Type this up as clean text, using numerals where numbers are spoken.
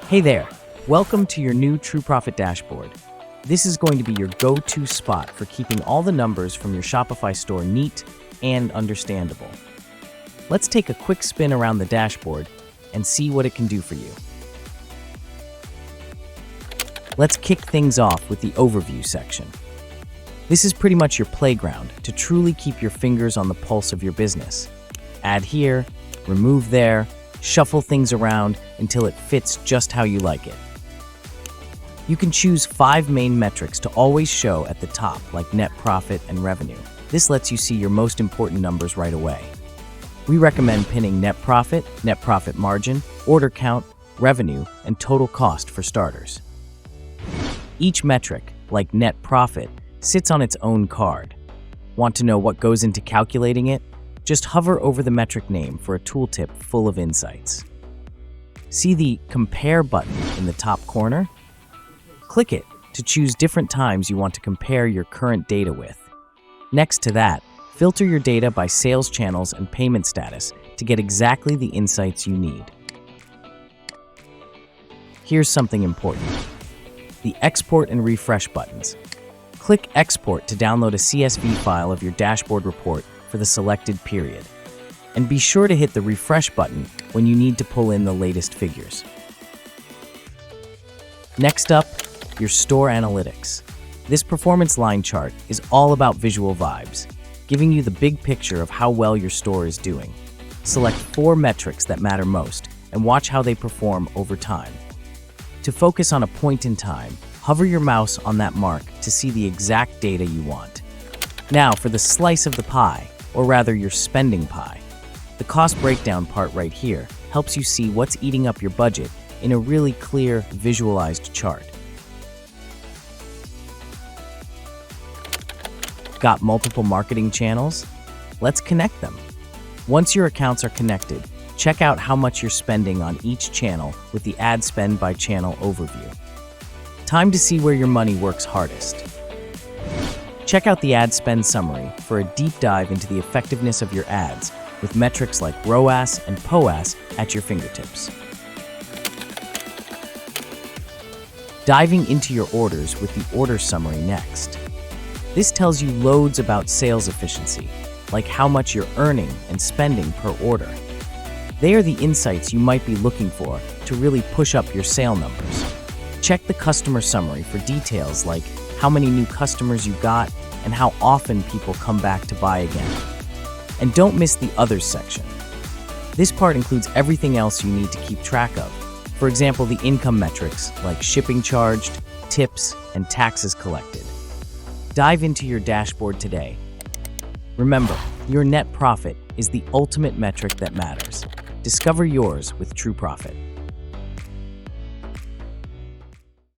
Hey there, welcome to your new TrueProfit dashboard. This is going to be your go-to spot for keeping all the numbers from your Shopify store neat and understandable. Let's take a quick spin around the dashboard and see what it can do for you. Let's kick things off with the overview section. This is pretty much your playground to truly keep your fingers on the pulse of your business. Add here, remove there, shuffle things around until it fits just how you like it. You can choose 5 main metrics to always show at the top, like net profit and revenue. This lets you see your most important numbers right away. We recommend pinning net profit margin, order count, revenue, and total cost for starters. Each metric, like net profit, sits on its own card. Want to know what goes into calculating it? Just hover over the metric name for a tooltip full of insights. See the Compare button in the top corner? Click it to choose different times you want to compare your current data with. Next to that, filter your data by sales channels and payment status to get exactly the insights you need. Here's something important: the Export and Refresh buttons. Click Export to download a CSV file of your dashboard report for the selected period. And be sure to hit the Refresh button when you need to pull in the latest figures. Next up, your store analytics. This performance line chart is all about visual vibes, giving you the big picture of how well your store is doing. Select 4 metrics that matter most and watch how they perform over time. To focus on a point in time, hover your mouse on that mark to see the exact data you want. Now for the slice of the pie, or rather your spending pie. The cost breakdown part right here helps you see what's eating up your budget in a really clear, visualized chart. Got multiple marketing channels? Let's connect them. Once your accounts are connected, check out how much you're spending on each channel with the ad spend by channel overview. Time to see where your money works hardest. Check out the ad spend summary for a deep dive into the effectiveness of your ads with metrics like ROAS and POAS at your fingertips. Diving into your orders with the order summary next. This tells you loads about sales efficiency, like how much you're earning and spending per order. They are the insights you might be looking for to really push up your sale numbers. Check the customer summary for details like how many new customers you got and how often people come back to buy again. And don't miss the Others section. This part includes everything else you need to keep track of. For example, the income metrics like shipping charged, tips, and taxes collected. Dive into your dashboard today. Remember, your net profit is the ultimate metric that matters. Discover yours with TrueProfit.